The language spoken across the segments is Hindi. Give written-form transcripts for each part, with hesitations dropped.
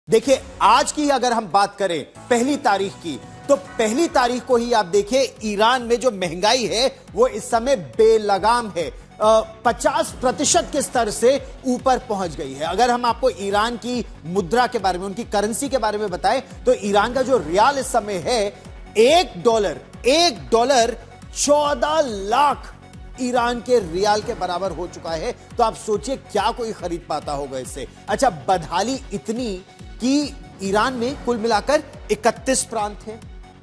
देखिए, आज की अगर हम बात करें पहली तारीख की, तो पहली तारीख को ही आप देखिए ईरान में जो महंगाई है वो इस समय बेलगाम है। 50% के स्तर से ऊपर पहुंच गई है। अगर हम आपको ईरान की मुद्रा के बारे में, उनकी करेंसी के बारे में बताएं, तो ईरान का जो रियाल इस समय है, एक डॉलर 14 लाख ईरान के रियाल के बराबर हो चुका है। तो आप सोचिए क्या कोई खरीद पाता होगा इससे। अच्छा, बदहाली इतनी कि ईरान में कुल मिलाकर 31 प्रांत हैं।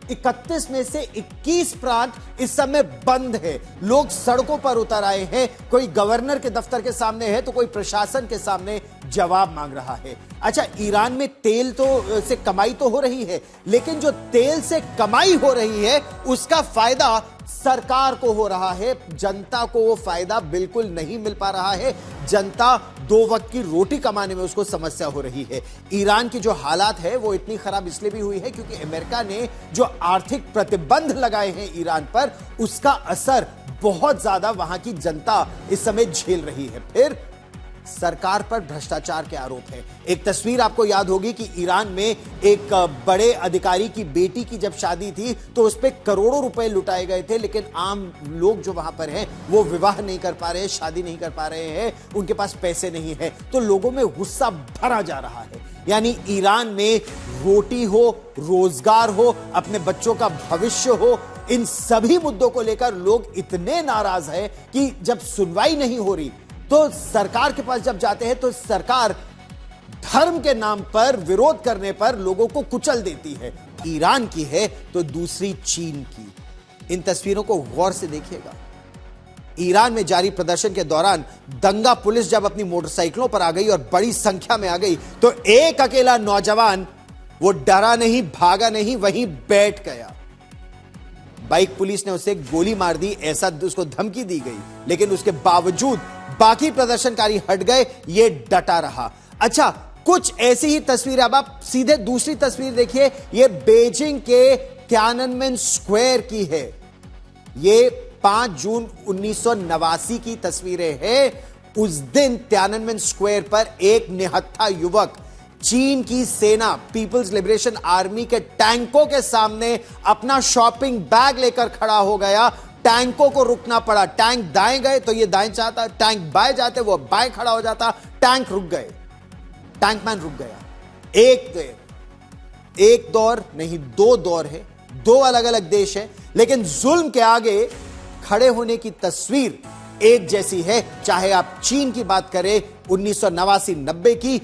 31 में से 21 प्रांत इस समय बंद है। लोग सड़कों पर उतर आए हैं। कोई गवर्नर के दफ्तर के सामने है तो कोई प्रशासन के सामने जवाब मांग रहा है। अच्छा, ईरान में तेल से कमाई तो हो रही है, लेकिन जो तेल से कमाई हो रही है उसका फायदा सरकार को हो रहा है। जनता को वो फायदा बिल्कुल नहीं मिल पा रहा है। जनता 2 वक्त की रोटी कमाने में उसको समस्या हो रही है। ईरान की जो हालात है वो इतनी खराब इसलिए भी हुई है क्योंकि अमेरिका ने जो आर्थिक प्रतिबंध लगाए हैं ईरान पर, उसका असर बहुत ज्यादा वहां की जनता इस समय झेल रही है। फिर सरकार पर भ्रष्टाचार के आरोप हैं। एक तस्वीर आपको याद होगी कि ईरान में एक बड़े अधिकारी की बेटी की जब शादी थी तो उस पर करोड़ों रुपए लुटाए गए थे, लेकिन आम लोग जो वहां पर हैं वो विवाह नहीं कर पा रहे हैं, शादी नहीं कर पा रहे हैं, उनके पास पैसे नहीं है, तो लोगों में गुस्सा भरा जा रहा है। यानी ईरान में रोटी हो, रोजगार हो, अपने बच्चों का भविष्य हो, इन सभी मुद्दों को लेकर लोग इतने नाराज हैं कि जब सुनवाई नहीं हो रही तो सरकार के पास जब जाते हैं तो सरकार धर्म के नाम पर विरोध करने पर लोगों को कुचल देती है। ईरान की है तो दूसरी चीन की। इन तस्वीरों को गौर से देखिएगा। ईरान में जारी प्रदर्शन के दौरान दंगा पुलिस जब अपनी मोटरसाइकिलों पर आ गई और बड़ी संख्या में आ गई तो एक अकेला नौजवान वो डरा नहीं, भागा नहीं, वहीं बैठ गया। बाइक पुलिस ने उसे गोली मार दी, ऐसा उसको धमकी दी गई, लेकिन उसके बावजूद बाकी प्रदर्शनकारी हट गए, ये डटा रहा। अच्छा, कुछ ऐसी ही तस्वीर, अब आप सीधे दूसरी तस्वीर देखिए। ये बीजिंग के तियाननमेन स्क्वायर की है। ये 5 जून 1989 की तस्वीरें हैं। उस दिन तियाननमेन स्क्वायर पर एक निहत्था युवक चीन की सेना, पीपल्स लिबरेशन आर्मी के टैंकों के सामने अपना शॉपिंग बैग लेकर खड़ा हो गया। टैंकों को रुकना पड़ा। टैंक दाएं गए तो ये दाएं चाहता, टैंक बाएं जाते वो बाएं खड़ा हो जाता। टैंक रुक गए, टैंकमैन रुक गया। एक दौर नहीं, 2 दौर है, 2 अलग अलग देश है, लेकिन जुल्म के आगे खड़े होने की तस्वीर एक जैसी है, चाहे आप चीन की बात करें 1989-90 की